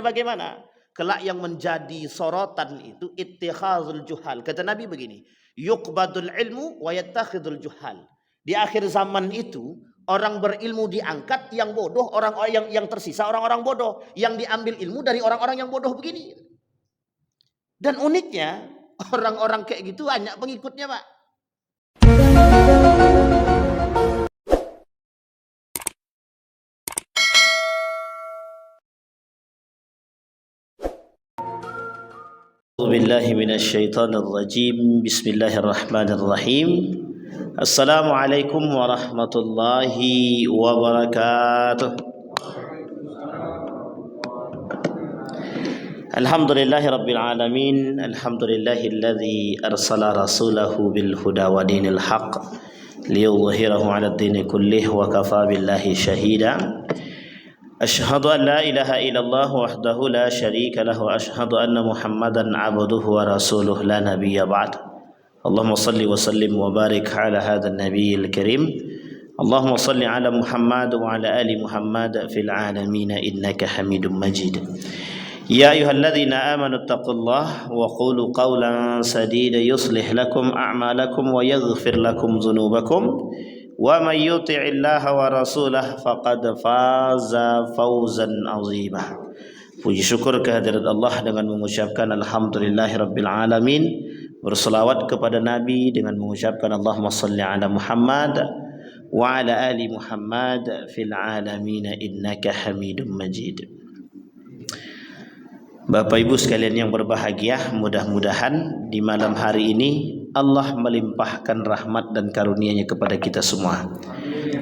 Bagaimana? Kelak yang menjadi sorotan itu ittikhazul juhal. Kata Nabi begini, yuqbadul ilmu wa yattakhidul juhal. Di akhir zaman itu orang berilmu diangkat, yang bodoh orang yang tersisa orang-orang bodoh, yang diambil ilmu dari orang-orang yang bodoh begini. Dan uniknya orang-orang kayak gitu banyak pengikutnya, Pak. Billahi minasyaitonir rajim. Bismillahirrahmanirrahim. Assalamualaikum warahmatullahi wabarakatuh. Alhamdulillahi rabbil alamin. Alhamdulillahilladzi arsala rasulahu bil huda wa dinil haqq liyudhhirahu 'alad dini kullih wa kafa billahi shahida. Asyhadu an la ilaha illallah wahdahu la syarika lahu wa asyhadu anna Muhammadan abduhu wa rasuluh la nabiyya ba'd. Allahumma salli wa sallim wa barik ala hadzal nabiyil karim. Allahumma salli ala Muhammad wa ala ali Muhammad fil alamin innaka Hamidum Majid. Ya ayyuhalladzina amanu taqullaha wa qulu qawlan sadida yuslih lakum a'malakum wa yaghfir lakum dzunubakum. Wa may yuti'illaha wa rasulahu faqad faza fawzan 'azima. Puji syukur kehadirat Allah dengan mengucapkan alhamdulillahirabbil alamin, berselawat kepada Nabi dengan mengucapkan Allahumma shalli ala Muhammad wa ala ali Muhammad fil alamin innaka Hamidum Majid. Bapak Ibu sekalian yang berbahagia, mudah-mudahan di malam hari ini Allah melimpahkan rahmat dan karunia-Nya kepada kita semua.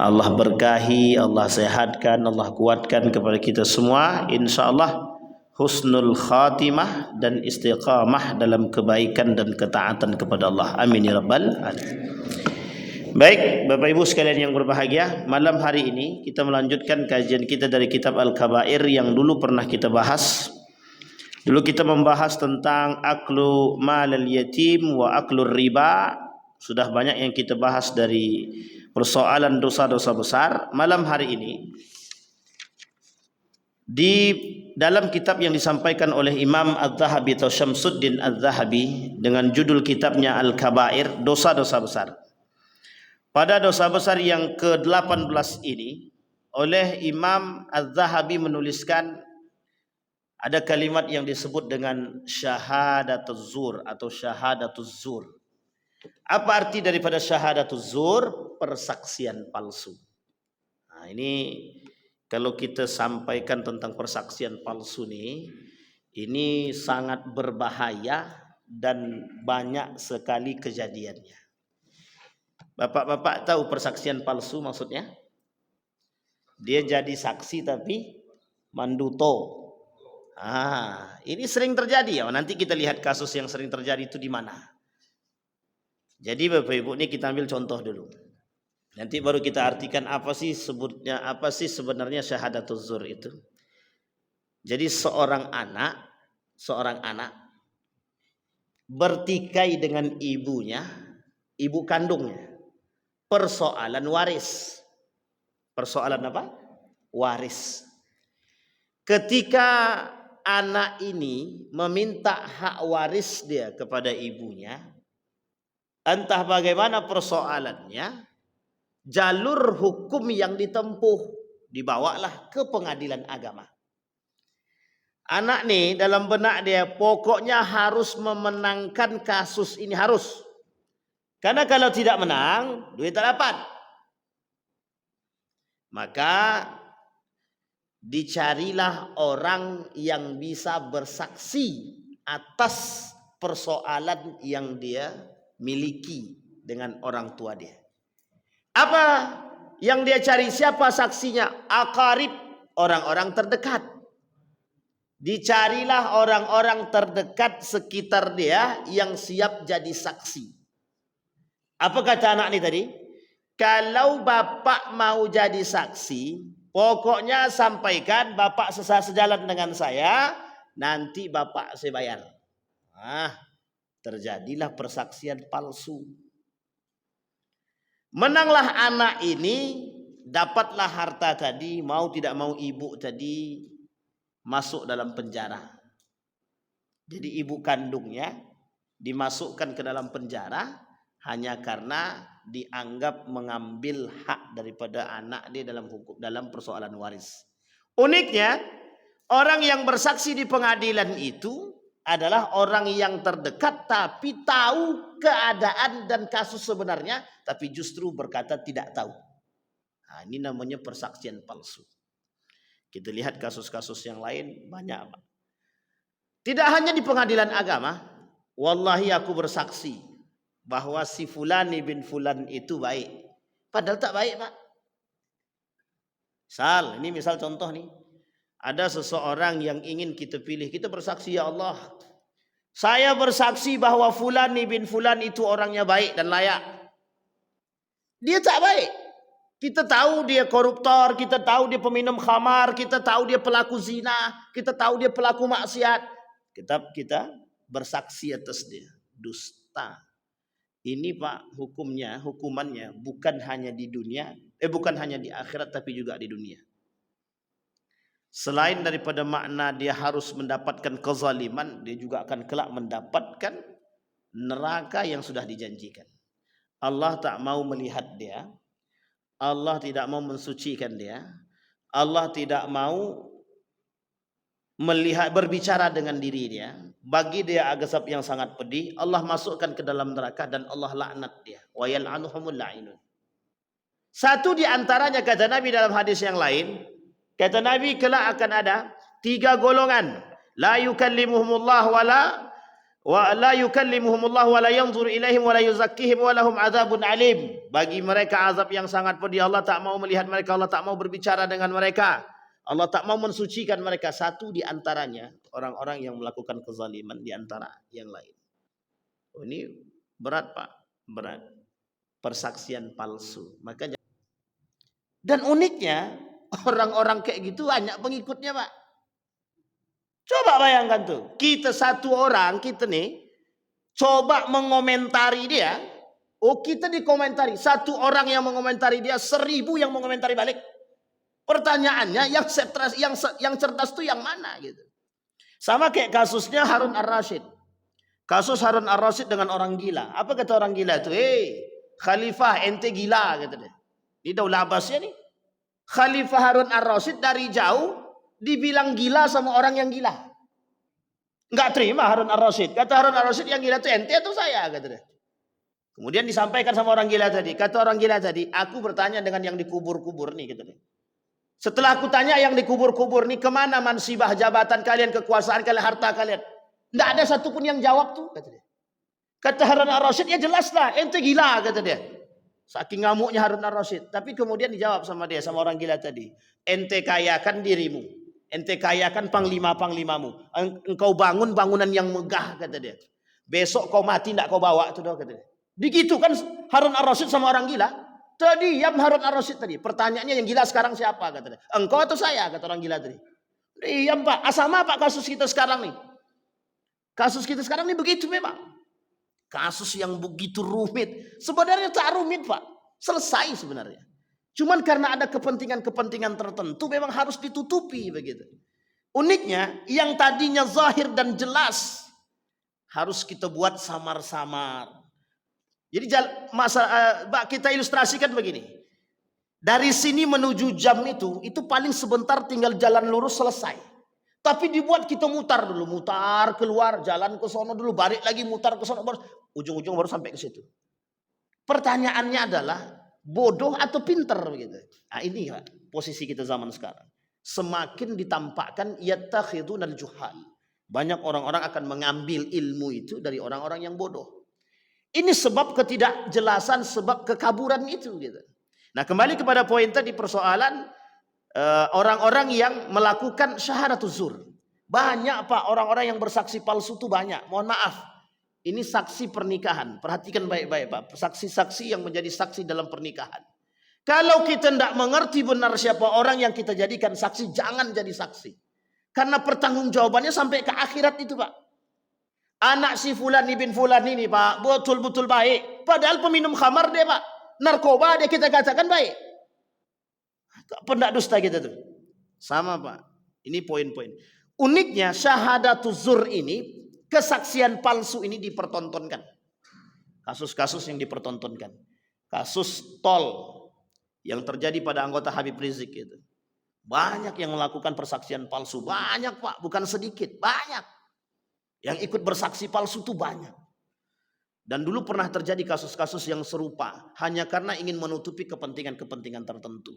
Allah berkahi, Allah sehatkan, Allah kuatkan kepada kita semua. InsyaAllah husnul khatimah dan istiqamah dalam kebaikan dan ketaatan kepada Allah. Amin ya rabbal alamin. Baik, Bapak Ibu sekalian yang berbahagia, malam hari ini kita melanjutkan kajian kita dari kitab Al-Kabair yang dulu pernah kita bahas. Dulu kita membahas tentang aklu malal yatim wa aklur riba. Sudah banyak yang kita bahas dari persoalan dosa-dosa besar. Malam hari ini di dalam kitab yang disampaikan oleh Imam Az-Zahabi atau Syamsuddin Az-Zahabi dengan judul kitabnya Al-Kabair, dosa-dosa besar. Pada dosa besar yang ke-18 ini oleh Imam Az-Zahabi menuliskan ada kalimat yang disebut dengan syahadatuz zur atau syahadatuz zur. Apa arti daripada syahadatuz zur? Persaksian palsu. Nah, ini kalau kita sampaikan tentang persaksian palsu ini sangat berbahaya dan banyak sekali kejadiannya. Bapak-bapak tahu persaksian palsu maksudnya? Dia jadi saksi tapi manduto. Ini sering terjadi ya. Nanti kita lihat kasus yang sering terjadi itu di mana. Jadi Bapak Ibu ini kita ambil contoh dulu. Nanti baru kita artikan apa sih sebenarnya syahadatuz zur itu. Jadi seorang anak bertikai dengan ibunya, ibu kandungnya. Persoalan waris. Persoalan apa? Waris. Ketika anak ini meminta hak waris dia kepada ibunya, entah bagaimana persoalannya, jalur hukum yang ditempuh dibawalah ke pengadilan agama. Anak nih dalam benak dia pokoknya harus memenangkan kasus ini, harus. Karena kalau tidak menang, duit tak dapat. Maka dicarilah orang yang bisa bersaksi atas persoalan yang dia miliki dengan orang tua dia. Apa yang dia cari? Siapa saksinya? Aqarib, orang-orang terdekat. Dicarilah orang-orang terdekat sekitar dia yang siap jadi saksi. Apa kata anak ini tadi? Kalau bapak mau jadi saksi, pokoknya sampaikan bapak sejalan dengan saya, nanti bapak saya bayar. Terjadilah persaksian palsu. Menanglah anak ini, dapatlah harta tadi, mau tidak mau ibu tadi masuk dalam penjara. Jadi ibu kandungnya dimasukkan ke dalam penjara hanya karena dianggap mengambil hak daripada anak dia dalam persoalan waris. Uniknya, orang yang bersaksi di pengadilan itu adalah orang yang terdekat tapi tahu keadaan dan kasus sebenarnya, tapi justru berkata tidak tahu. Nah, ini namanya persaksian palsu. Kita lihat kasus-kasus yang lain banyak, Pak. Tidak hanya di pengadilan agama, wallahi aku bersaksi bahwa si Fulani bin Fulan itu baik. Padahal tak baik, Pak. Ini misal contoh nih. Ada seseorang yang ingin kita pilih. Kita bersaksi, ya Allah, saya bersaksi bahwa Fulani bin Fulan itu orangnya baik dan layak. Dia tak baik. Kita tahu dia koruptor, kita tahu dia peminum khamar, kita tahu dia pelaku zina, kita tahu dia pelaku maksiat. Kita bersaksi atas dia. Dusta. Ini Pak hukumannya bukan hanya di dunia, bukan hanya di akhirat tapi juga di dunia. Selain daripada makna dia harus mendapatkan kezaliman, dia juga akan kelak mendapatkan neraka yang sudah dijanjikan. Allah tak mau melihat dia, Allah tidak mau mensucikan dia, Allah tidak mau melihat berbicara dengan diri dia. Bagi dia azab yang sangat pedih, Allah masukkan ke dalam neraka dan Allah laknat dia. Wa yal'anuhumul la'inun. Satu di antaranya kata Nabi dalam hadis yang lain, kata Nabi kelak akan ada 3 golongan, la yukallimuhumullah wa la yanzur ilaihim wa la yuzakkihim wa lahum adzabun alim. Bagi mereka azab yang sangat pedih, Allah tak mau melihat mereka, Allah tak mau berbicara dengan mereka, Allah tak mau mensucikan mereka. Satu di antaranya orang-orang yang melakukan kezaliman di antara yang lain. Oh, ini berat, Pak, berat. Persaksian palsu. Makanya, dan uniknya orang-orang kayak gitu banyak pengikutnya, Pak. Coba bayangkan tuh, kita satu orang, kita nih coba mengomentari dia. Oh, kita dikomentari, satu orang yang mengomentari dia, 1000 yang mengomentari balik. Pertanyaannya yang cerdas tuh yang mana gitu. Sama kayak kasusnya Harun Ar-Rasyid. Kasus Harun Ar-Rasyid dengan orang gila. Apa kata orang gila itu? Khalifah ente gila kata dia. Ini Daulah Abbasiyah nih. Khalifah Harun Ar-Rasyid dari jauh dibilang gila sama orang yang gila. Enggak terima Harun Ar-Rasyid. Kata Harun Ar-Rasyid, yang gila itu ente atau saya kata dia. Kemudian disampaikan sama orang gila tadi. Kata orang gila tadi, aku bertanya dengan yang dikubur-kubur nih kata dia. Setelah aku tanya yang dikubur-kubur nih, kemana mansibah jabatan kalian, kekuasaan kalian, harta kalian? Tidak ada satupun yang jawab tuh, kata dia. Kata Harun Ar-Rasyid, ya jelas lah, ente gila, kata dia. Saking ngamuknya Harun Ar-Rasyid. Tapi kemudian dijawab sama dia, sama orang gila tadi. Ente kayakan dirimu. Ente kayakan panglima-panglimamu. Engkau bangun bangunan yang megah, kata dia. Besok kau mati, tidak kau bawa, tuh, kata dia. Begitu kan Harun Ar-Rasyid sama orang gila. Diam Harun Ar-Rasyid tadi. Pertanyaannya yang gila sekarang siapa? Kata dia. Engkau atau saya? Kata orang gila tadi. Diam Pak. Sama Pak kasus kita sekarang nih. Kasus kita sekarang nih begitu memang. Kasus yang begitu rumit. Sebenarnya tak rumit Pak. Selesai sebenarnya. Cuman karena ada kepentingan-kepentingan tertentu memang harus ditutupi begitu. Uniknya yang tadinya zahir dan jelas harus kita buat samar-samar. Jadi kita ilustrasikan begini. Dari sini menuju jam itu paling sebentar tinggal jalan lurus selesai. Tapi dibuat kita mutar dulu, mutar keluar, jalan ke sono dulu, balik lagi mutar ke sono, ujung-ujung baru sampai ke situ. Pertanyaannya adalah bodoh atau pinter begitu. Nah, ini Pak, posisi kita zaman sekarang. Semakin ditampakkan yattakhidunal juhal. Banyak orang-orang akan mengambil ilmu itu dari orang-orang yang bodoh. Ini sebab ketidakjelasan, sebab kekaburan itu gitu. Nah, kembali kepada poin tadi persoalan orang-orang yang melakukan syahadatuz zur. Banyak Pak orang-orang yang bersaksi palsu itu banyak. Mohon maaf. Ini saksi pernikahan. Perhatikan baik-baik Pak. Saksi-saksi yang menjadi saksi dalam pernikahan. Kalau kita tidak mengerti benar siapa orang yang kita jadikan saksi, jangan jadi saksi. Karena pertanggungjawabannya sampai ke akhirat itu Pak. Anak si Fulan bin Fulan ini Pak, betul-betul baik. Padahal peminum khamar dia Pak. Narkoba dia kita katakan baik. Pendak dusta kita tuh. Sama Pak. Ini poin-poin. Uniknya syahadatuz zur ini, kesaksian palsu ini dipertontonkan. Kasus-kasus yang dipertontonkan. Kasus tol yang terjadi pada anggota Habib Rizik itu. Banyak yang melakukan persaksian palsu. Banyak Pak, bukan sedikit. Banyak. Yang ikut bersaksi palsu itu banyak. Dan dulu pernah terjadi kasus-kasus yang serupa. Hanya karena ingin menutupi kepentingan-kepentingan tertentu.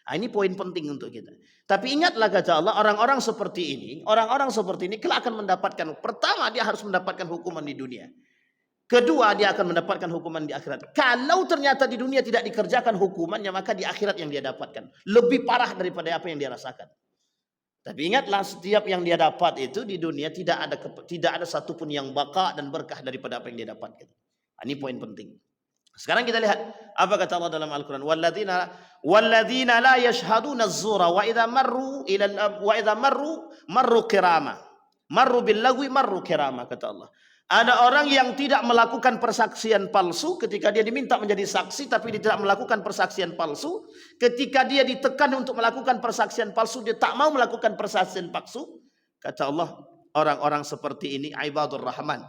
Nah, ini poin penting untuk kita. Tapi ingatlah kata Allah, orang-orang seperti ini kelak akan mendapatkan, pertama dia harus mendapatkan hukuman di dunia. Kedua, dia akan mendapatkan hukuman di akhirat. Kalau ternyata di dunia tidak dikerjakan hukumannya, maka di akhirat yang dia dapatkan lebih parah daripada apa yang dia rasakan. Tapi ingatlah, setiap yang dia dapat itu di dunia tidak ada satupun yang baka dan berkah daripada apa yang dia dapatkan. Ini poin penting. Sekarang kita lihat apa kata Allah dalam Al-Quran. Walladzina la yashhaduna az-zura wa idza marru kirama. Marru bil lagwi marru kirama, kata Allah. Ada orang yang tidak melakukan persaksian palsu ketika dia diminta menjadi saksi, tapi dia tidak melakukan persaksian palsu. Ketika dia ditekan untuk melakukan persaksian palsu, dia tak mau melakukan persaksian palsu. Kata Allah, orang-orang seperti ini ibadur rahman,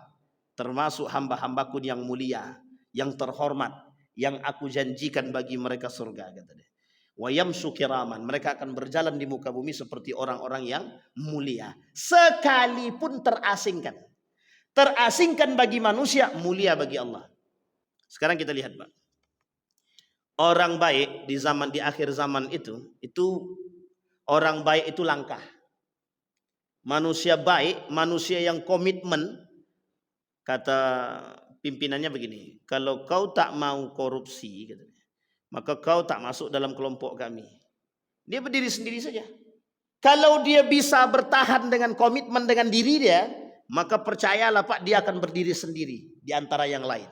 termasuk hamba-hambaku yang mulia, yang terhormat, yang aku janjikan bagi mereka surga, kata dia. Wa yamshu kiraman, mereka akan berjalan di muka bumi seperti orang-orang yang mulia, sekalipun terasingkan. Terasingkan bagi manusia, mulia bagi Allah. Sekarang kita lihat, Pak. Orang baik di akhir zaman itu orang baik itu langka. Manusia baik, manusia yang komitmen, kata pimpinannya begini, kalau kau tak mau korupsi, katanya, maka kau tak masuk dalam kelompok kami. Dia berdiri sendiri saja. Kalau dia bisa bertahan dengan komitmen dengan diri dia, maka percayalah Pak, dia akan berdiri sendiri di antara yang lain.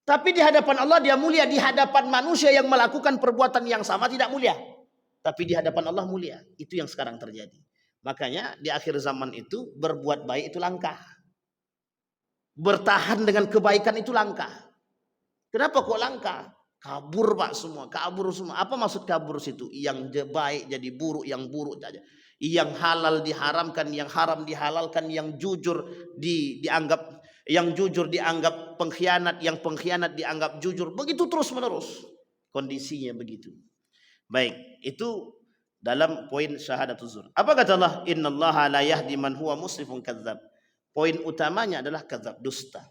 Tapi di hadapan Allah dia mulia. Di hadapan manusia yang melakukan perbuatan yang sama tidak mulia. Tapi di hadapan Allah mulia. Itu yang sekarang terjadi. Makanya di akhir zaman itu berbuat baik itu langka. Bertahan dengan kebaikan itu langka. Kenapa kok langka? Kabur Pak semua. Kabur semua. Apa maksud kabur situ? Yang baik jadi buruk, yang buruk saja. Yang halal diharamkan, yang haram dihalalkan, yang jujur dianggap pengkhianat, yang pengkhianat dianggap jujur. Begitu terus menerus kondisinya begitu. Baik, itu dalam poin syahadatuz zur. Apa kata Allah? Innallaha la yahdi man huwa musrifun kadzdzab. Poin utamanya adalah kadzdzab, dusta.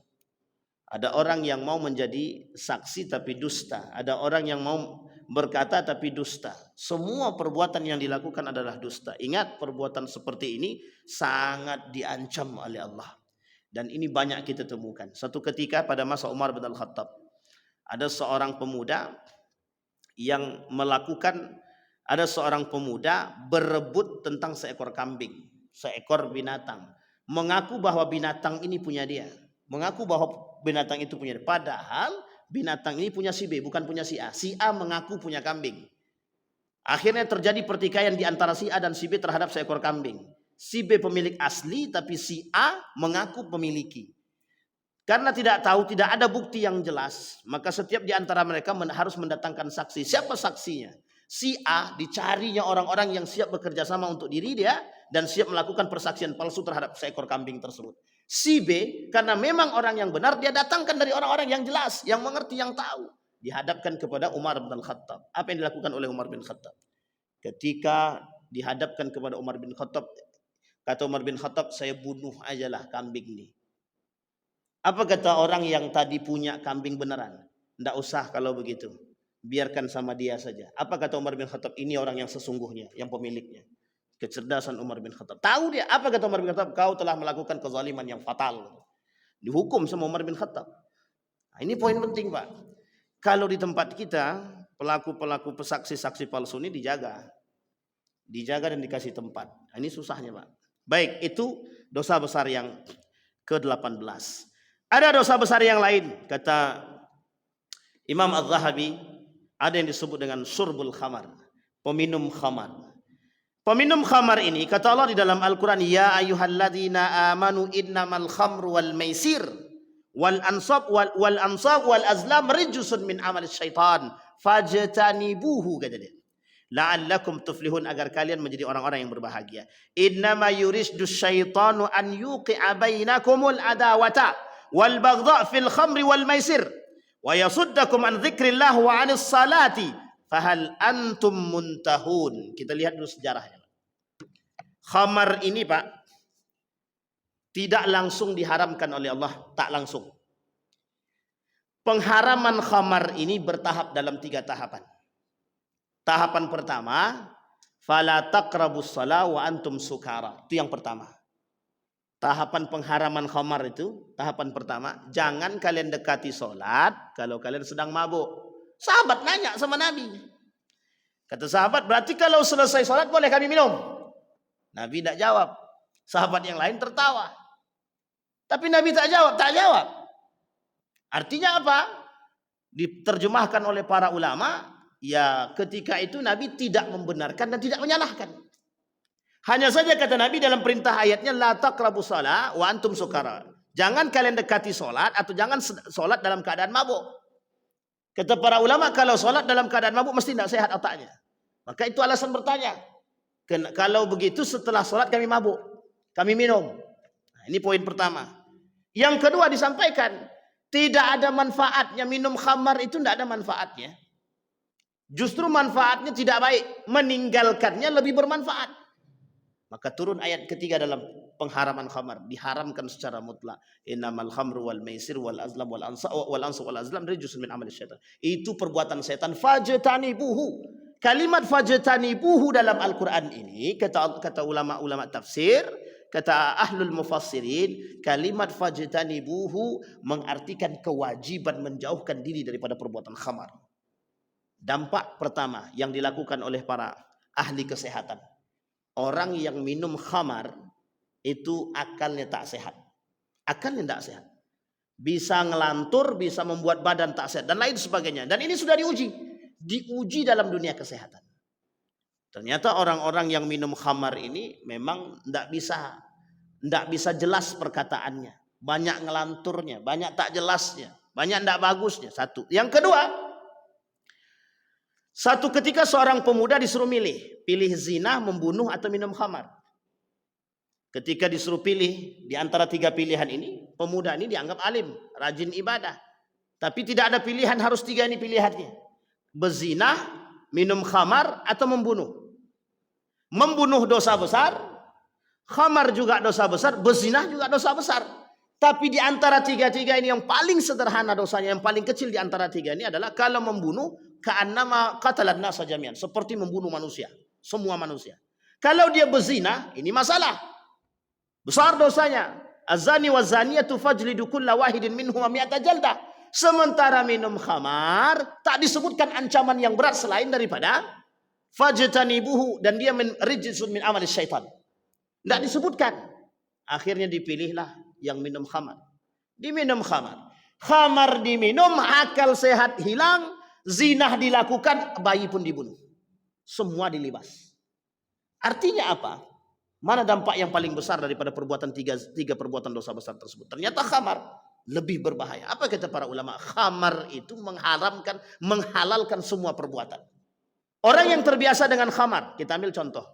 Ada orang yang mau menjadi saksi tapi dusta. Ada orang yang mau berkata tapi dusta. Semua perbuatan yang dilakukan adalah dusta. Ingat, perbuatan seperti ini sangat diancam oleh Allah. Dan ini banyak kita temukan. Satu ketika pada masa Umar bin Al-Khattab, ada seorang pemuda berebut tentang seekor kambing, seekor binatang. Mengaku bahwa binatang ini punya dia. Mengaku bahwa binatang itu punya dia. Padahal binatang ini punya si B, bukan punya si A. Si A mengaku punya kambing. Akhirnya terjadi pertikaian di antara si A dan si B terhadap seekor kambing. Si B pemilik asli, tapi si A mengaku memiliki. Karena tidak ada bukti yang jelas, maka setiap di antara mereka harus mendatangkan saksi. Siapa saksinya? Si A dicarinya orang-orang yang siap bekerja sama untuk diri dia dan siap melakukan persaksian palsu terhadap seekor kambing tersebut. Si B, karena memang orang yang benar, dia datangkan dari orang-orang yang jelas, yang mengerti, yang tahu. Dihadapkan kepada Umar bin Khattab. Apa yang dilakukan oleh Umar bin Khattab? Ketika dihadapkan kepada Umar bin Khattab, kata Umar bin Khattab, saya bunuh ajalah kambing ini. Apa kata orang yang tadi punya kambing beneran? Tidak usah kalau begitu. Biarkan sama dia saja. Apa kata Umar bin Khattab? Ini orang yang sesungguhnya, yang pemiliknya. Kecerdasan Umar bin Khattab. Tahu dia. Apa kata Umar bin Khattab? Kau telah melakukan kezaliman yang fatal. Dihukum sama Umar bin Khattab. Nah, ini poin penting, Pak. Kalau di tempat kita, pelaku-pelaku saksi palsu ini dijaga. Dijaga dan dikasih tempat. Nah, ini susahnya, Pak. Baik, itu dosa besar yang ke-18. Ada dosa besar yang lain. Kata Imam Az-Zahabi, ada yang disebut dengan syurbul khamar. Peminum khamar. Peminum khamar ini, kata Allah di dalam Al-Quran, ya ayyuhalladzina amanu innamal khamru wal maisir wal ansab wal azlam rijsun min amal syaitan fajtanibuhu, kata dia. la'allakum tuflihun, agar kalian menjadi orang-orang yang berbahagia. Innama yuriddu syaitanu an yuqi'a bainakumul adawata wal baghdha fil khamri wal maisir wa yasuddakum an dzikrillah wa 'anis salati fahal antum muntahun. Kita lihat dulu sejarahnya. Khamar ini, Pak, tidak langsung diharamkan oleh Allah, tak langsung. Pengharaman khamar ini bertahap dalam 3 tahapan. Tahapan pertama, fala taqrabus shalah wa antum sukara. Itu yang pertama. Tahapan pengharaman khamar itu, tahapan pertama, jangan kalian dekati sholat kalau kalian sedang mabuk. Sahabat nanya sama Nabi. Kata sahabat, berarti kalau selesai sholat boleh kami minum? Nabi tidak jawab. Sahabat yang lain tertawa. Tapi Nabi tak jawab. Artinya apa? Diterjemahkan oleh para ulama, ya ketika itu Nabi tidak membenarkan dan tidak menyalahkan. Hanya saja kata Nabi dalam perintah ayatnya, la taqrabus shalah wa antum sukara. Jangan kalian dekati sholat atau jangan sholat dalam keadaan mabuk. Kata para ulama, kalau sholat dalam keadaan mabuk mesti tidak sehat otaknya. Maka itu alasan bertanya. Kalau begitu setelah sholat kami mabuk, kami minum. Nah, ini poin pertama. Yang kedua disampaikan, tidak ada manfaatnya minum khamar, itu tidak ada manfaatnya. Justru manfaatnya tidak baik, meninggalkannya lebih bermanfaat. Maka turun ayat ketiga dalam pengharaman khamar, diharamkan secara mutlak. Innamal khamru wal maisir wal azlam wal ansa wal azlam rijsun min amali syaitan. Itu perbuatan setan, fajtanibuhu. Kalimat fajtanibuhu dalam Al-Quran ini, kata ulama-ulama tafsir, kata ahlul mufassirin, kalimat fajtanibuhu mengartikan kewajiban menjauhkan diri daripada perbuatan khamar. Dampak pertama yang dilakukan oleh para ahli kesehatan, orang yang minum khamar itu akalnya tak sehat. Akalnya tak sehat. Bisa ngelantur, bisa membuat badan tak sehat, dan lain sebagainya. Dan ini sudah diuji dalam dunia kesehatan. Ternyata orang-orang yang minum khamar ini memang tidak bisa jelas perkataannya. Banyak ngelanturnya, banyak tak jelasnya, banyak tidak bagusnya. Satu. Yang kedua, satu ketika seorang pemuda disuruh pilih zina, membunuh atau minum khamar. Ketika disuruh pilih di antara 3 pilihan ini, pemuda ini dianggap alim, rajin ibadah. Tapi tidak ada pilihan, harus 3 ini pilihannya. Berzina, minum khamar, atau membunuh. Membunuh dosa besar, khamar juga dosa besar, berzina juga dosa besar. Tapi di antara 3 ini yang paling sederhana dosanya, yang paling kecil di antara 3 ini adalah kalau membunuh, ka'annama qatalan nasa jami'an, seperti membunuh manusia, semua manusia. Kalau dia berzina, ini masalah besar dosanya. Az-zani wa zaniyatu fajlidu kulla wahidin minhum mi'ata jaldah. Sementara minum khamar tak disebutkan ancaman yang berat selain daripada fajtanibuhu, dan dia rijsun min amali syaitan. Tidak disebutkan. Akhirnya dipilihlah yang minum khamar. Diminum khamar. Khamar diminum, akal sehat hilang, zinah dilakukan, bayi pun dibunuh. Semua dilibas. Artinya apa? Mana dampak yang paling besar daripada perbuatan tiga perbuatan dosa besar tersebut? Ternyata khamar lebih berbahaya. Apa kata para ulama? Khamar itu menghalalkan semua perbuatan. Orang yang terbiasa dengan khamar, kita ambil contoh,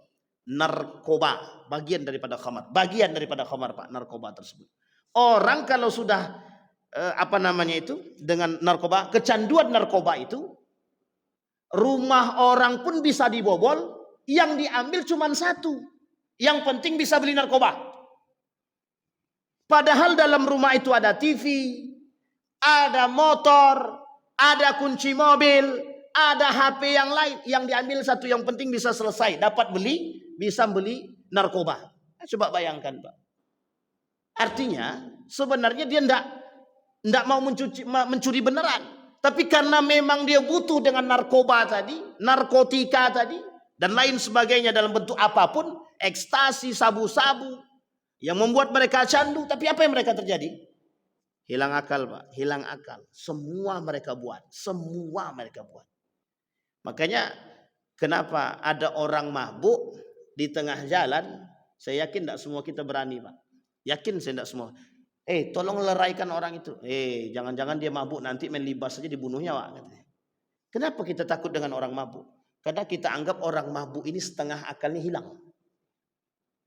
narkoba, bagian daripada khamar, Pak, narkoba tersebut. Orang kalau sudah dengan narkoba, kecanduan narkoba itu, rumah orang pun bisa dibobol, yang diambil cuma 1. Yang penting bisa beli narkoba. Padahal dalam rumah itu ada TV, ada motor, ada kunci mobil, ada HP yang lain. Yang diambil 1, yang penting bisa selesai. Dapat bisa beli narkoba. Coba bayangkan, Pak. Artinya sebenarnya dia tidak mau mencuri beneran. Tapi karena memang dia butuh dengan narkoba tadi, narkotika tadi, dan lain sebagainya dalam bentuk apapun, ekstasi, sabu-sabu, yang membuat mereka candu. Tapi apa yang mereka terjadi? Hilang akal, Pak. Hilang akal. Semua mereka buat. Makanya kenapa ada orang mabuk di tengah jalan? Saya yakin tidak semua kita berani, Pak. Yakin saya tidak semua. Tolong leraikan orang itu. Jangan-jangan dia mabuk, nanti main libas saja dibunuhnya, Pak. Kenapa kita takut dengan orang mabuk? Karena kita anggap orang mabuk ini setengah akalnya hilang.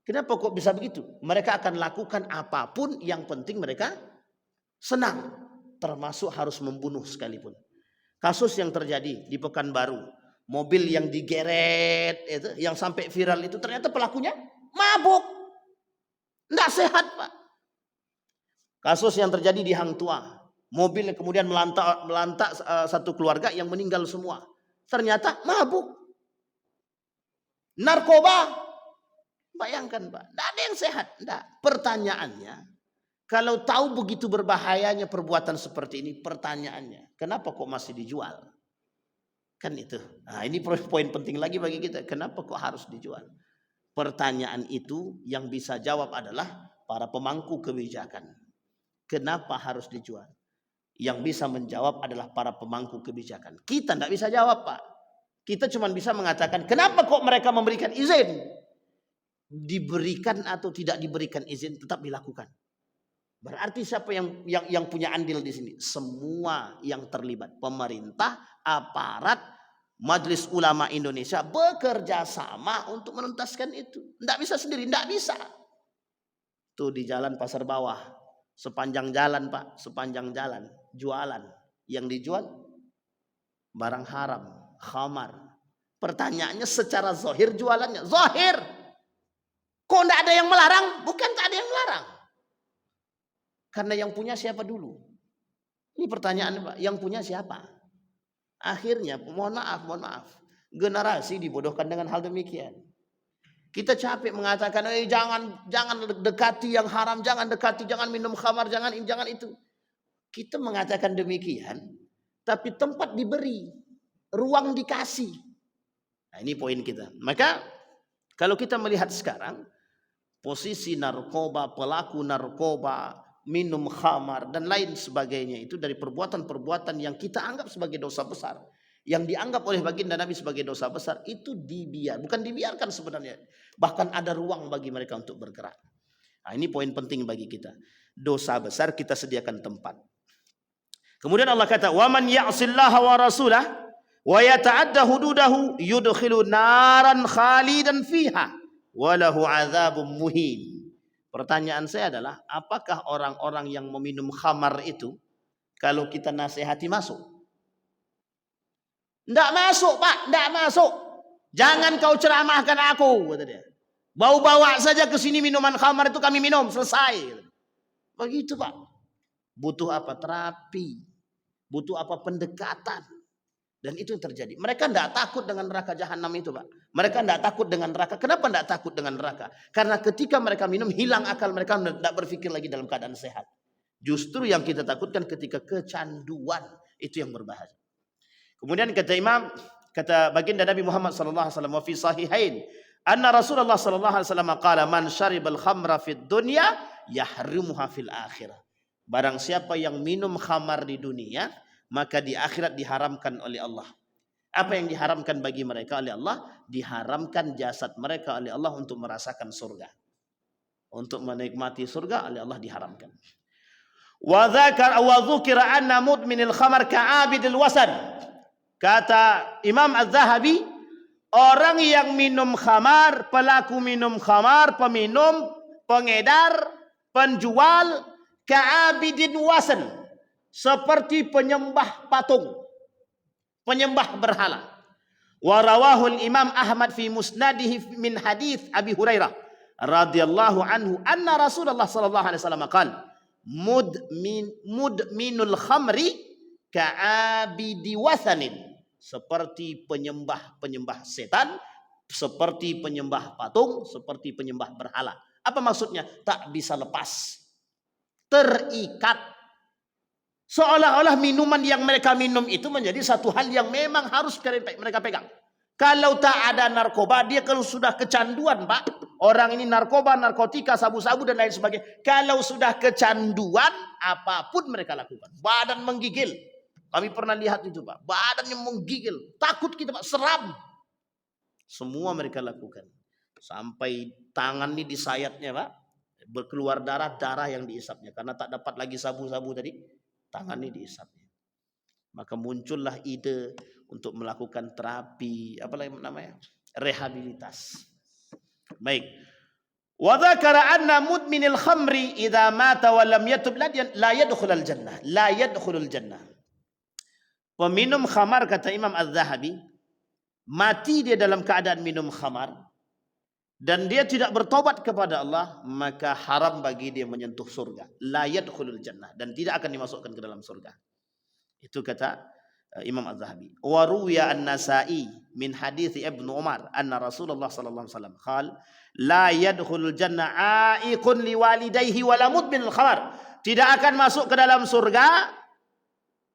Kenapa kok bisa begitu? Mereka akan lakukan apapun, yang penting mereka senang. Termasuk harus membunuh sekalipun. Kasus yang terjadi di Pekanbaru, mobil yang digeret itu, yang sampai viral itu, ternyata pelakunya mabuk. Nggak sehat, Pak. Kasus yang terjadi di Hang Tuah, mobil yang kemudian melantak satu keluarga yang meninggal semua. Ternyata mabuk. Narkoba. Bayangkan, Pak, tidak ada yang sehat. Tidak. Pertanyaannya, kalau tahu begitu berbahayanya perbuatan seperti ini, pertanyaannya, kenapa kok masih dijual? Kan itu. Nah, ini poin penting lagi bagi kita. Kenapa kok harus dijual? Pertanyaan itu yang bisa jawab adalah para pemangku kebijakan. Kenapa harus dijual? Yang bisa menjawab adalah para pemangku kebijakan. Kita tidak bisa jawab, Pak. Kita cuma bisa mengatakan, kenapa kok mereka memberikan izin? Diberikan atau tidak diberikan izin tetap dilakukan. Berarti siapa yang punya andil di sini? Semua yang terlibat, pemerintah, aparat, Majelis Ulama Indonesia bekerja sama untuk menuntaskan itu. Tidak bisa sendiri, tidak bisa. Tuh di jalan Pasar Bawah, sepanjang jalan, Pak, sepanjang jalan jualan. Yang dijual barang haram, khamar. Pertanyaannya secara zahir jualannya, zahir. Kok tidak ada yang melarang? Bukan tak ada yang melarang. Karena yang punya siapa dulu? Ini pertanyaan, Pak. Yang punya siapa? Akhirnya, mohon maaf. Generasi dibodohkan dengan hal demikian. Kita capek mengatakan, jangan dekati yang haram, jangan minum khamar, jangan itu. Kita mengatakan demikian, tapi tempat diberi, ruang dikasih. Nah, ini poin kita. Maka kalau kita melihat sekarang, posisi narkoba, pelaku narkoba, minum khamar, dan lain sebagainya itu dari perbuatan-perbuatan yang kita anggap sebagai dosa besar, yang dianggap oleh baginda Nabi sebagai dosa besar, itu bukan dibiarkan sebenarnya. Bahkan ada ruang bagi mereka untuk bergerak. Nah, ini poin penting bagi kita. Dosa besar kita sediakan tempat. Kemudian Allah kata, "Wa man ya'sillaha wa rasulah wa yata'adda hududahu yudkhilu naran khalidan fiha walahu azabun muhin." Pertanyaan saya adalah, apakah orang-orang yang meminum khamar itu kalau kita nasihati masuk? Tidak masuk, Pak, tidak masuk. Jangan kau ceramahkan aku, kata dia. Bawa saja ke sini minuman khamar itu, kami minum, selesai. Begitu, Pak. Butuh apa? Terapi. Butuh apa? Pendekatan. Dan itu yang terjadi. Mereka tidak takut dengan neraka jahanam itu, Pak. Mereka tidak takut dengan neraka. Kenapa tidak takut dengan neraka? Karena ketika mereka minum, hilang akal mereka, tidak berpikir lagi dalam keadaan sehat. Justru yang kita takutkan ketika kecanduan, itu yang berbahaya. Kemudian kata baginda Nabi Muhammad sallallahu alaihi wasallam, wa fi sahihain, anna Rasulullah sallallahu alaihi wasallam qala, man syaribal khamra fid dunya yahrimuha fil akhirah. Barang siapa yang minum khamar di dunia, maka di akhirat diharamkan oleh Allah. Apa yang diharamkan bagi mereka oleh Allah? Diharamkan jasad mereka oleh Allah untuk merasakan surga. Untuk menikmati surga oleh Allah diharamkan. Wa dzukira anna mudminil khamar ka'abidil wasan. Kata Imam Az-Zahabi, orang yang minum khamar, pelaku minum khamar, peminum, pengedar, penjual, ka'abidin wasan, seperti penyembah patung, penyembah berhala. Wa rawahul Imam Ahmad fi musnadihi min hadits Abi Hurairah radhiyallahu anhu anna Rasulullah sallallahu alaihi wasallam qala, mudminul khamri ka'abidi wasanin, seperti penyembah setan, seperti penyembah patung, seperti penyembah berhala. Apa maksudnya? Tak bisa lepas, terikat. Seolah-olah minuman yang mereka minum itu menjadi satu hal yang memang harus mereka pegang. Kalau tak ada narkoba, dia kalau sudah kecanduan, Pak. Orang ini narkoba, narkotika, sabu-sabu dan lain sebagainya. Kalau sudah kecanduan, apapun mereka lakukan. Badan menggigil. Kami pernah lihat itu, Pak. Badannya menggigil. Takut kita, Pak. Seram. Semua mereka lakukan. Sampai tangan ini disayatnya, Pak. Berkeluar darah yang diisapnya. Karena tak dapat lagi sabu-sabu tadi. Tangan ini diisapnya. Maka muncullah ide untuk melakukan terapi, apa lagi namanya? Rehabilitas. Baik. Wa dzakara anna mudminil khamri idza mata wa lam yatub la yadkhulul jannah. La yadkhulul jannah. Peminum khamar, kata Imam Az-Zahabi, mati dia dalam keadaan minum khamar dan dia tidak bertobat kepada Allah, maka haram bagi dia menyentuh surga. La yadkhulul jannah, dan tidak akan dimasukkan ke dalam surga. Itu kata Imam Az-Zahabi. Wa ruwiya an-Nasa'i min hadits Ibnu Umar anna Rasulullah sallallahu alaihi wasallam qala la yadkhulul jannah a'iqun liwalidayhi wala mudminul khamar. Tidak akan masuk ke dalam surga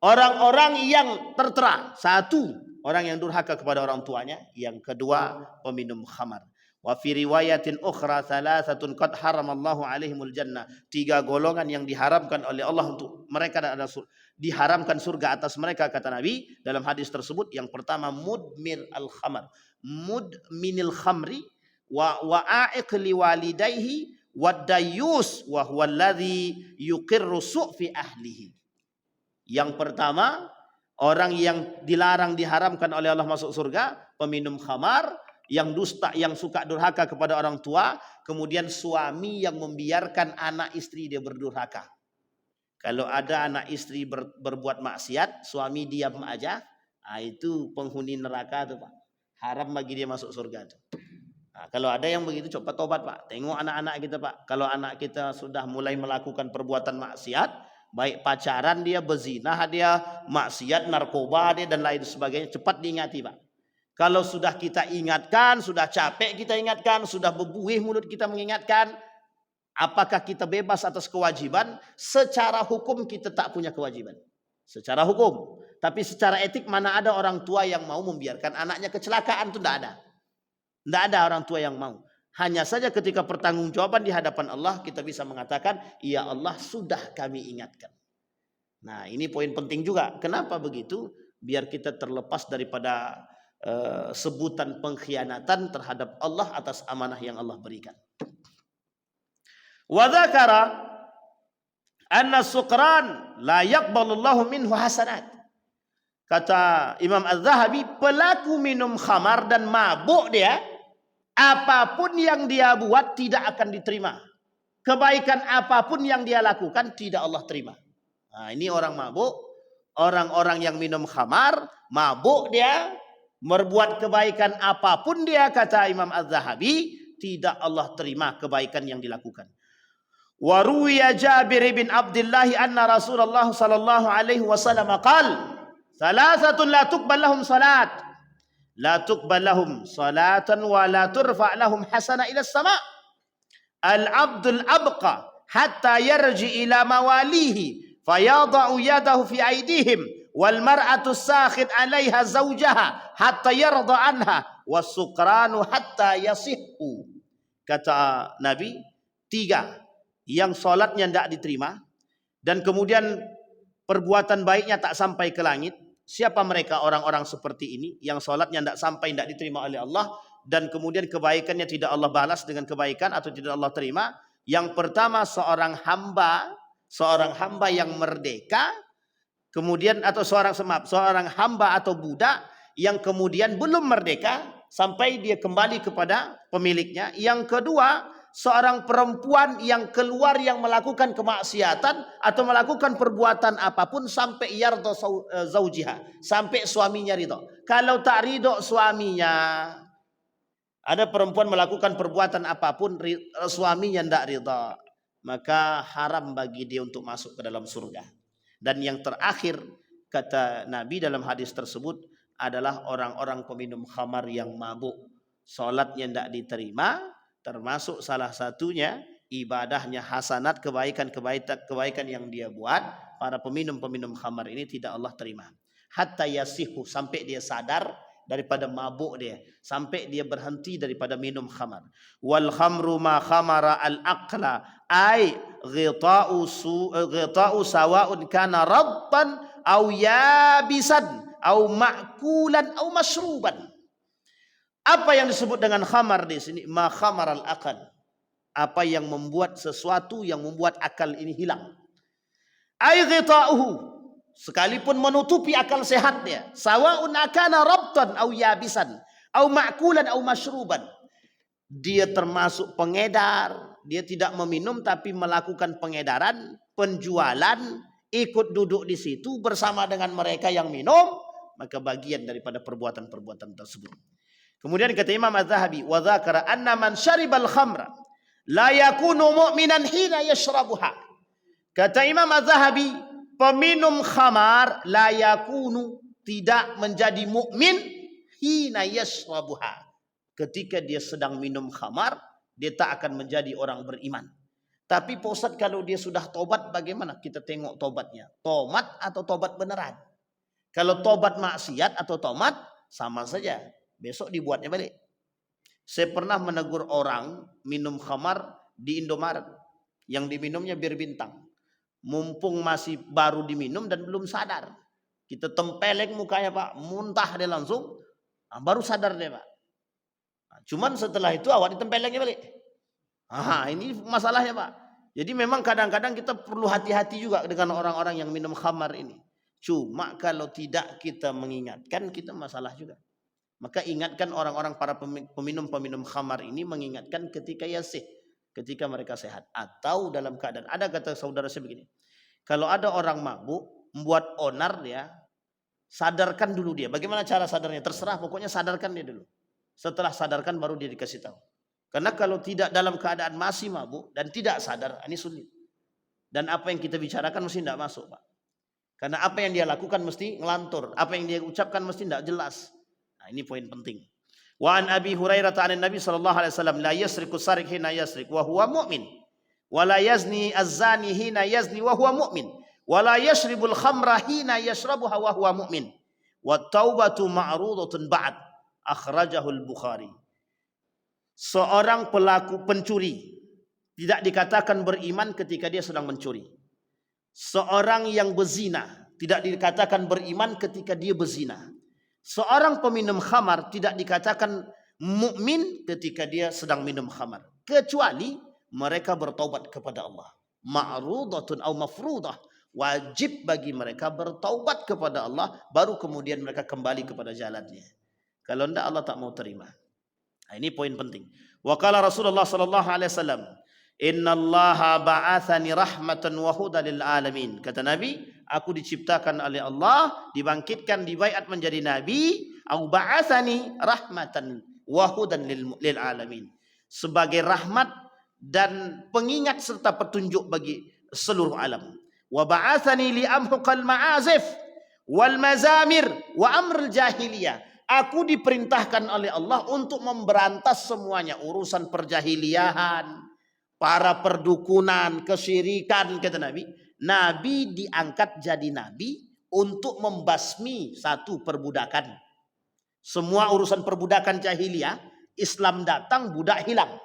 orang-orang yang tertera. Satu, orang yang durhaka kepada orang tuanya. Yang kedua, peminum khamar. Wa fi riwayatin ukhra thalathatun qad haramallahu alaihimul jannah. 3 golongan yang diharamkan oleh Allah untuk mereka dan ada diharamkan surga atas mereka, kata Nabi dalam hadis tersebut. Yang pertama, mudmir al-khamar, mudminil khamri wa a'iq liwalidayhi wa dayyus wa huwa alladhi yuqirru su' fi ahlihi. Yang pertama, orang yang dilarang diharamkan oleh Allah masuk surga, peminum khamar, yang dusta, yang suka durhaka kepada orang tua, kemudian suami yang membiarkan anak istri dia berdurhaka. Kalau ada anak istri berbuat maksiat, suami diam aja, itu penghuni neraka tuh Pak. Haram bagi dia masuk surga tuh. Nah, kalau ada yang begitu, coba tobat Pak. Tengok anak-anak kita Pak. Kalau anak kita sudah mulai melakukan perbuatan maksiat, baik pacaran dia, bezinah dia, maksiat, narkoba dia, dan lain sebagainya, cepat diingati Pak. Kalau sudah kita ingatkan, sudah capek kita ingatkan, sudah berbuih mulut kita mengingatkan, apakah kita bebas atas kewajiban? Secara hukum kita tak punya kewajiban. Secara hukum. Tapi secara etik, mana ada orang tua yang mau membiarkan anaknya kecelakaan? Itu tidak ada. Tidak ada orang tua yang mau. Hanya saja ketika pertanggungjawaban di hadapan Allah, kita bisa mengatakan, ya Allah sudah kami ingatkan. Nah, ini poin penting juga. Kenapa begitu? Biar kita terlepas daripada sebutan pengkhianatan terhadap Allah atas amanah yang Allah berikan. Wa dzakara anna suqran la yaqbalullahu minhu hasanat. Kata Imam Az-Zahabi, pelaku minum khamar dan mabuk dia, apapun yang dia buat tidak akan diterima. Kebaikan apapun yang dia lakukan tidak Allah terima. Nah, ini orang mabuk, orang-orang yang minum khamar, mabuk dia, berbuat kebaikan apapun dia, kata Imam Az-Zahabi, tidak Allah terima kebaikan yang dilakukan. Wa ruwiya Jabir bin Abdullah anna Rasulullah sallallahu alaihi wasallam qala thalathatun la tuqbal lahum salat, la tuqbal lahum salatan wa la turfa lahum hasana ila as-sama'. Al-'abdul abqa hatta yarji ila mawalihi fayada'u yadahu fi aydihim wal mar'atu sakhid 'alaiha zawjaha hatta yarda anha wasukranu hatta yasihhu. Kata Nabi, 3 yang salatnya tidak diterima dan kemudian perbuatan baiknya tak sampai ke langit. Siapa mereka orang-orang seperti ini yang salatnya tidak sampai, tidak diterima oleh Allah, dan kemudian kebaikannya tidak Allah balas dengan kebaikan atau tidak Allah terima? Yang pertama, seorang hamba yang merdeka, kemudian atau seorang hamba atau budak yang kemudian belum merdeka sampai dia kembali kepada pemiliknya. Yang kedua, seorang perempuan yang keluar yang melakukan kemaksiatan atau melakukan perbuatan apapun sampai yarda zaujiha, sampai suaminya ridho. Kalau tak ridho suaminya, ada perempuan melakukan perbuatan apapun, suaminya tidak ridho, maka haram bagi dia untuk masuk ke dalam surga. Dan yang terakhir, kata Nabi dalam hadis tersebut, adalah orang-orang peminum khamar yang mabuk. Salatnya tidak diterima, termasuk salah satunya ibadahnya hasanat, kebaikan yang dia buat. Para peminum-peminum khamar ini tidak Allah terima. Hatta yasihu, sampai dia sadar daripada mabuk dia, sampai dia berhenti daripada minum khamar. Wal khamru ma khamara al aqla ay ghita'u sawa'un kana rabban aw yabisan aw ma'kulan aw mashruban. Apa yang disebut dengan khamar di sini? Ma khamar al aqal. Apa yang membuat sesuatu yang membuat akal ini hilang. Ay ghita'uhu, sekalipun menutupi akal sehatnya, sawa'un akana rabtan au yabisan au ma'kulan au masyruban. Dia termasuk pengedar, dia tidak meminum tapi melakukan pengedaran, penjualan, ikut duduk di situ bersama dengan mereka yang minum, maka bagian daripada perbuatan-perbuatan tersebut. Kemudian kata Imam Az-Zahabi, wa dzakara anna man syaribal khamra la yakunu mu'minan hina yashrabuha. Kata Imam Az-Zahabi, peminum khamar la yakunu, tidak menjadi mukmin hina yashrabuha. Ketika dia sedang minum khamar, dia tak akan menjadi orang beriman. Tapi Pak Ustadz, kalau dia sudah tobat bagaimana? Kita tengok tobatnya. Tobat atau tobat beneran? Kalau tobat maksiat atau tobat sama saja. Besok dibuatnya balik. Saya pernah menegur orang minum khamar di Indomaret. Yang diminumnya bir bintang. Mumpung masih baru diminum dan belum sadar. Kita tempeleng mukanya Pak. Muntah dia langsung. Baru sadar dia Pak. Cuman setelah itu awak ditempelengnya balik. Ini masalahnya Pak. Jadi memang kadang-kadang kita perlu hati-hati juga dengan orang-orang yang minum khamar ini. Cuma kalau tidak kita mengingatkan, kita masalah juga. Maka ingatkan orang-orang para peminum-peminum khamar ini, mengingatkan ketika yasih, ketika mereka sehat. Atau dalam keadaan, ada kata saudara saya begini, kalau ada orang mabuk, membuat onar dia, sadarkan dulu dia. Bagaimana cara sadarnya? Terserah, pokoknya sadarkan dia dulu. Setelah sadarkan baru dia dikasih tahu. Karena kalau tidak dalam keadaan masih mabuk dan tidak sadar, ini sulit. Dan apa yang kita bicarakan mesti tidak masuk Pak. Karena apa yang dia lakukan mesti ngelantur. Apa yang dia ucapkan mesti tidak jelas. Nah, ini poin penting. Wa an Abi Hurairah ta'ala Nabi sallallahu alaihi wasallam la yasriku sarik hina yasrik wa huwa mu'min. Wa la yazni az-zani hina yazni wa huwa mu'min. Wa la yashribul khamra hina yashrabuha wa huwa mu'min. Wa taubatu ma'rudatun ba'd. Akhrajahul Bukhari. Seorang pelaku pencuri tidak dikatakan beriman ketika dia sedang mencuri. Seorang yang berzina tidak dikatakan beriman ketika dia berzina. Seorang peminum khamar tidak dikatakan mukmin ketika dia sedang minum khamar, kecuali mereka bertaubat kepada Allah. Ma'rudatun au mafrudah, wajib bagi mereka bertaubat kepada Allah, baru kemudian mereka kembali kepada jalannya. Kalau tidak Allah tak mau terima. Nah, ini poin penting. Wa qala Rasulullah sallallahu alaihi wasallam, "Innallaha ba'atsani rahmatan wa hudan lil alamin." Kata Nabi, aku diciptakan oleh Allah, dibangkitkan, dibaiat menjadi nabi, au ba'atsani rahmatan wa hudan lil alamin. Sebagai rahmat dan pengingat serta petunjuk bagi seluruh alam. Wa ba'atsani li amhuqal ma'azif wal mazamir wa amrul jahiliyah. Aku diperintahkan oleh Allah untuk memberantas semuanya, urusan perjahiliahan, para perdukunan, kesyirikan, kata Nabi. Nabi diangkat jadi nabi untuk membasmi satu perbudakan. Semua urusan perbudakan jahiliyah, Islam datang, budak hilang.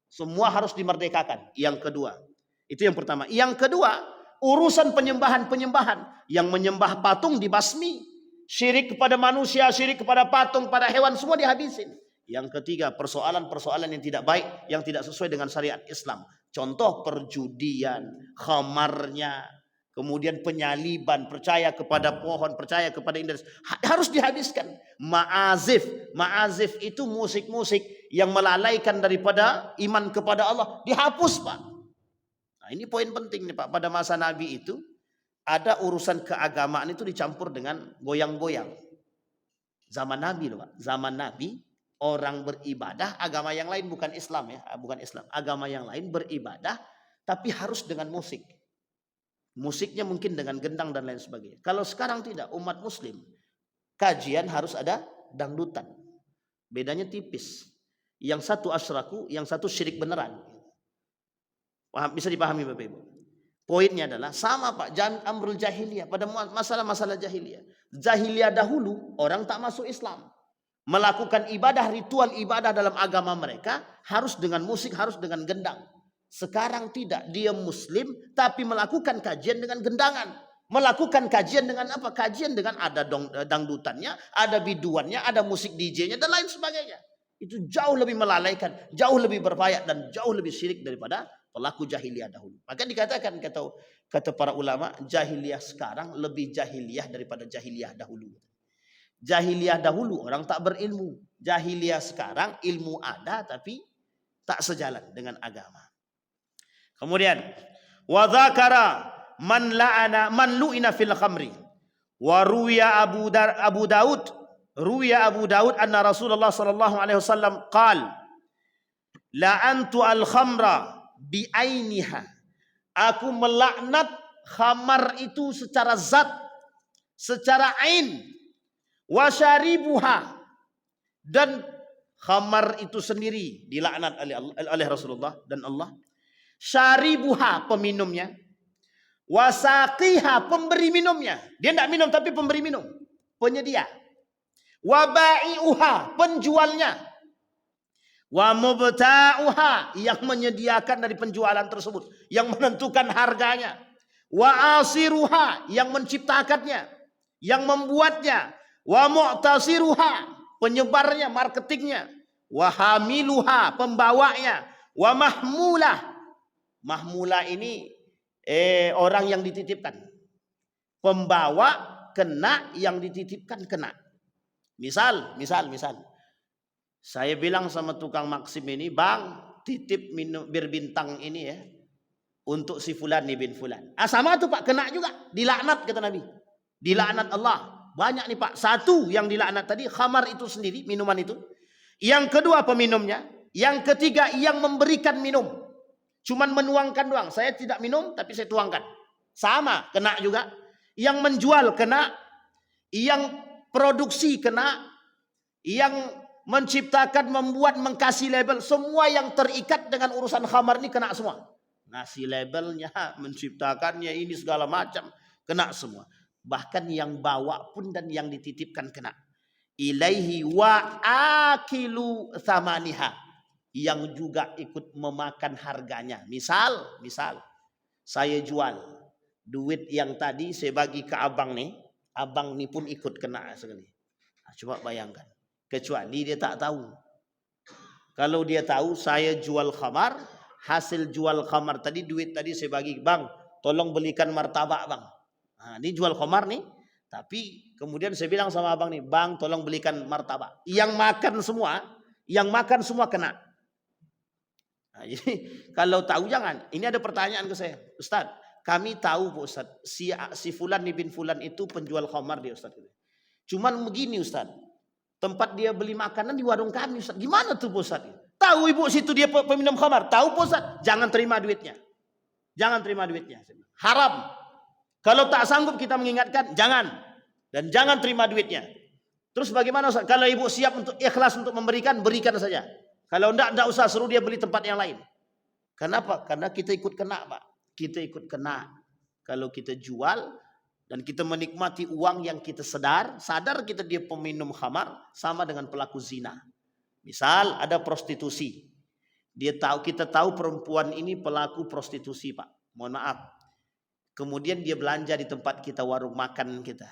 Semua harus dimerdekakan. Yang kedua, itu yang pertama. Yang kedua, urusan penyembahan-penyembahan, yang menyembah patung dibasmi. Syirik kepada manusia, syirik kepada patung, pada hewan, semua dihabisin. Yang ketiga, persoalan-persoalan yang tidak baik, yang tidak sesuai dengan syariat Islam. Contoh perjudian, khamarnya, kemudian penyaliban, percaya kepada pohon, percaya kepada indra, harus dihabiskan. Ma'azif itu musik-musik yang melalaikan daripada iman kepada Allah, dihapus Pak. Nah, ini poin penting nih Pak. Pada masa Nabi itu ada urusan keagamaan itu dicampur dengan goyang-goyang. Zaman Nabi loh Pak. Zaman Nabi orang beribadah, agama yang lain bukan Islam ya, bukan Islam. Agama yang lain beribadah tapi harus dengan musik. Musiknya mungkin dengan gendang dan lain sebagainya. Kalau sekarang tidak, umat muslim kajian harus ada dangdutan. Bedanya tipis. Yang satu asyraku, yang satu syirik beneran. Paham, bisa dipahami Bapak Ibu. Poinnya adalah sama Pak, amrul jahiliyah, pada masalah-masalah jahiliyah. Jahiliyah dahulu orang tak masuk Islam. Melakukan ibadah, ritual ibadah dalam agama mereka harus dengan musik, harus dengan gendang. Sekarang tidak, dia muslim tapi melakukan kajian dengan gendangan. Melakukan kajian dengan apa? Kajian dengan ada dangdutannya, ada biduannya, ada musik DJ-nya dan lain sebagainya. Itu jauh lebih melalaikan, jauh lebih berbahaya dan jauh lebih syirik daripada pelaku jahiliyah dahulu. Maka dikatakan kata para ulama, jahiliyah sekarang lebih jahiliyah daripada jahiliyah dahulu. Jahiliyah dahulu orang tak berilmu. Jahiliyah sekarang ilmu ada tapi tak sejalan dengan agama. Kemudian wa dzakara man lu'ina fil khamri. Wa ruwiya Abu Daud anna Rasulullah sallallahu alaihi wasallam qala la'antu al-khamra bi'ainiha. Aku melaknat khamar itu secara zat, secara ain. Wa syaribuha, dan khamar itu sendiri dilaknat oleh Rasulullah dan Allah. Syaribuha, peminumnya. Wa saqiha, pemberi minumnya. Dia tidak minum tapi pemberi minum, penyedia. Wa ba'i'uha, penjualnya. Wa mubta'uha, yang menyediakan dari penjualan tersebut, yang menentukan harganya. Wa asiruha, yang menciptakannya, yang membuatnya. Wa mu'tasiruha, penyebarnya, marketingnya. Wa hamiluha, pembawanya. Wa mahmulah. Mahmulah ini orang yang dititipkan. Pembawa kena, yang dititipkan kena. Misal. Saya bilang sama tukang Maksim ini, bang, titip minum bir bintang ini ya, untuk si fulan nih bin fulan. Sama tuh Pak, kena juga. Dilaknat kata Nabi. Dilaknat Allah. Banyak nih Pak. Satu yang dilaknat tadi, khamar itu sendiri, minuman itu. Yang kedua peminumnya. Yang ketiga yang memberikan minum. Cuman menuangkan doang. Saya tidak minum tapi saya tuangkan. Sama, kena juga. Yang menjual kena. Yang produksi kena. Yang menciptakan, membuat, mengkasih label. Semua yang terikat dengan urusan khamar ini kena semua. Ngasih labelnya, menciptakannya, ini segala macam. Kena semua. Bahkan yang bawa pun dan yang dititipkan kena. Ilaihi wa akilu thamaniha, yang juga ikut memakan harganya. Misal saya jual, duit yang tadi saya bagi ke abang nih, abang nih pun ikut kena sekali. Coba bayangkan, kecuali dia tak tahu. Kalau dia tahu saya jual khamar, hasil jual khamar tadi, duit tadi saya bagi, bang tolong belikan martabak bang. Nah, ini jual khamar nih, tapi kemudian saya bilang sama abang nih, bang tolong belikan martabak. Yang makan semua kena. Nah, jadi kalau tahu jangan. Ini ada pertanyaan ke saya, Ustaz. Kami tahu Pak Ustaz, si fulan nih bin fulan itu penjual khamar dia Ustaz. Cuman begini Ustaz, tempat dia beli makanan di warung kami Ustaz. Gimana tuh Pak Ustaz? Tahu ibu situ dia peminum khamar, tahu Pak Ustaz? Jangan terima duitnya. Jangan terima duitnya. Haram. Kalau tak sanggup kita mengingatkan, jangan. Dan jangan terima duitnya. Terus bagaimana Ustaz? Kalau ibu siap untuk ikhlas untuk memberikan, berikan saja. Kalau enggak usah, suruh dia beli tempat yang lain. Kenapa? Karena kita ikut kena Pak. Kita ikut kena. Kalau kita jual dan kita menikmati uang yang kita sadar kita dia peminum khamar, sama dengan pelaku zina. Misal ada prostitusi. Kita tahu perempuan ini pelaku prostitusi Pak. Mohon maaf. Kemudian dia belanja di tempat kita, warung makan kita.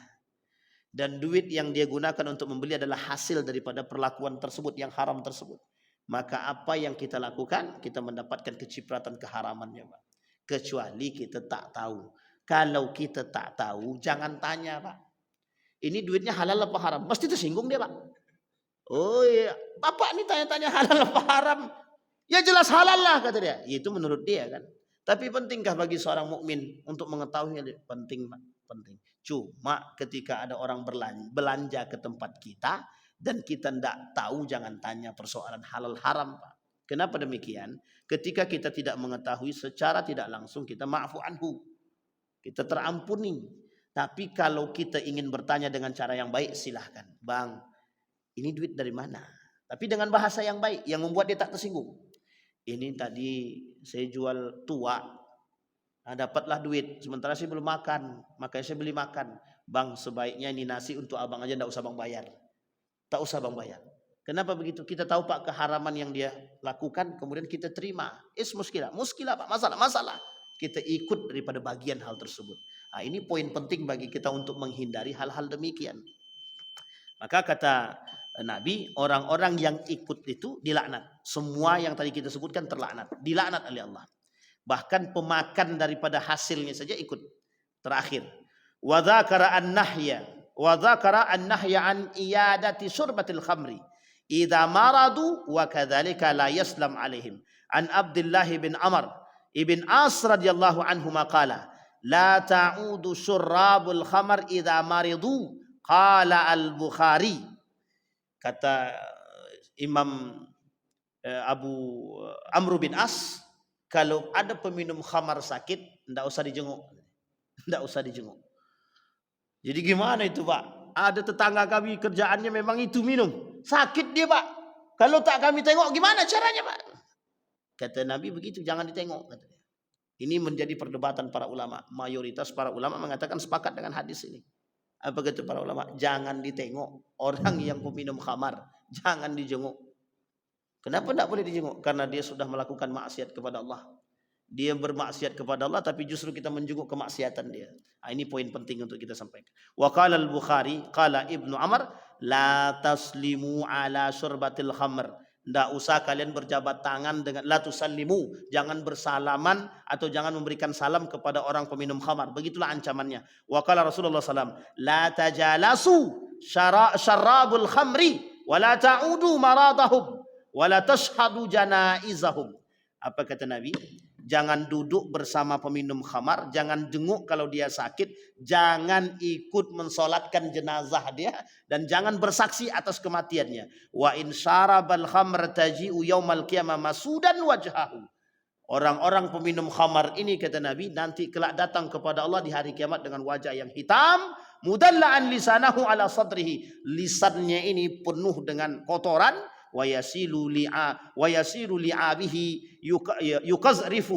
Dan duit yang dia gunakan untuk membeli adalah hasil daripada perlakuan tersebut yang haram tersebut. Maka apa yang kita lakukan? Kita mendapatkan kecipratan keharamannya Pak. Kecuali kita tak tahu. Kalau kita tak tahu, jangan tanya Pak. Ini duitnya halal apa haram? Pasti tersinggung dia Pak. Oh iya, Bapak ini tanya-tanya halal apa haram? Ya jelas halal lah kata dia. Itu menurut dia kan. Tapi pentingkah bagi seorang mukmin untuk mengetahui? Penting Pak, penting. Cuma ketika ada orang belanja ke tempat kita dan kita tidak tahu, jangan tanya persoalan halal haram Pak. Kenapa demikian? Ketika kita tidak mengetahui, secara tidak langsung kita ma'fu anhu. Kita terampuni. Tapi kalau kita ingin bertanya dengan cara yang baik, silahkan. Bang, ini duit dari mana? Tapi dengan bahasa yang baik, yang membuat dia tak tersinggung. Ini tadi saya jual tua, nah, dapatlah duit, sementara saya belum makan, makanya saya beli makan. Bang, sebaiknya ini nasi untuk abang aja, tidak usah bang bayar. Tak usah bang bayar. Kenapa begitu? Kita tahu Pak keharaman yang dia lakukan, kemudian kita terima. Muskilah Pak, masalah. Kita ikut daripada bagian hal tersebut. Nah, ini poin penting bagi kita untuk menghindari hal-hal demikian. Maka kata Nabi, orang-orang yang ikut itu dilaknat. Semua yang tadi kita sebutkan terlaknat. Dilaknat oleh Allah. Bahkan pemakan daripada hasilnya saja ikut terakhir. Wa dzakara an-nahya an iyadati syurbatil khamri idza maradu wa kadzalika la yaslam alaihim. An Abdullah bin Amr ibn As radhiyallahu anhu maqala la ta'udu syurrabul khamr idza maridu. Qala al-Bukhari. Kata Imam Abu Amr bin As, kalau ada peminum khamar sakit, tidak usah dijenguk. Tidak usah dijenguk. Jadi gimana itu Pak? Ada tetangga kami kerjaannya memang itu minum. Sakit dia Pak. Kalau tak kami tengok gimana caranya Pak? Kata Nabi begitu, jangan ditengok. Katanya. Ini menjadi perdebatan para ulama. Mayoritas para ulama mengatakan sepakat dengan hadis ini. Apa kata para ulama? Jangan ditengok. Orang yang peminum khamar, jangan dijenguk. Kenapa tidak boleh dijenguk? Karena dia sudah melakukan maksiat kepada Allah. Dia bermaksiat kepada Allah, tapi justru kita menjenguk kemaksiatan dia. Ini poin penting untuk kita sampaikan. Wa qala al-Bukhari, qala Ibnu Amr, la taslimu ala syurbatil khamr. Tidak usah kalian berjabat tangan dengan la tusallimu, jangan bersalaman atau jangan memberikan salam kepada orang peminum khamar. Begitulah ancamannya. Wa qala Rasulullah SAW, la tajalasu syarabul khamri wa la ta'udu maradahum wa la tashhadu janaizahum. Apa kata Nabi? Jangan duduk bersama peminum khamar, jangan jenguk kalau dia sakit, jangan ikut mensolatkan jenazah dia, dan jangan bersaksi atas kematiannya. Wa in syarabal khamr taji'u yaumal qiyamah masudan wajhahu. Orang-orang peminum khamar ini kata Nabi nanti kelak datang kepada Allah di hari kiamat dengan wajah yang hitam, mudalla'an lisanahu ala sadrihi. Lisannya ini penuh dengan kotoran. Wa yasilu li'abihi yukazrifu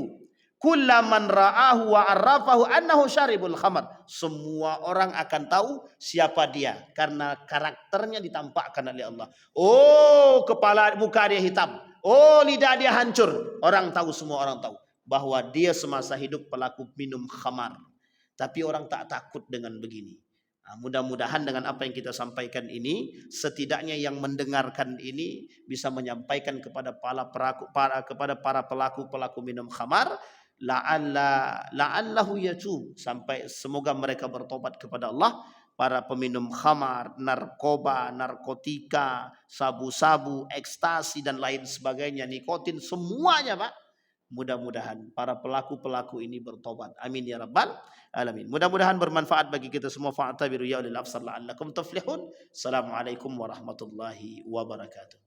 kullaman ra'ahu wa arrafahu annahu syaribul khamar. Semua orang akan tahu siapa dia karena karakternya ditampakkan oleh Allah. Oh, kepala muka dia hitam. Oh, lidah dia hancur. Orang tahu, semua orang tahu bahwa dia semasa hidup pelaku minum khamar. Tapi orang tak takut dengan begini. Mudah-mudahan dengan apa yang kita sampaikan ini, setidaknya yang mendengarkan ini bisa menyampaikan kepada para pelaku minum khamar, la'allahu yatub, sampai semoga mereka bertobat kepada Allah. Para peminum khamar, narkoba, narkotika, sabu-sabu, ekstasi dan lain sebagainya, nikotin, semuanya Pak. Mudah-mudahan para pelaku ini bertobat. Amin ya rabbal alamin. Mudah-mudahan bermanfaat bagi kita semua. Fa'tabiru ya ulil absar la'allakum tuflihun. Assalamualaikum warahmatullahi wabarakatuh.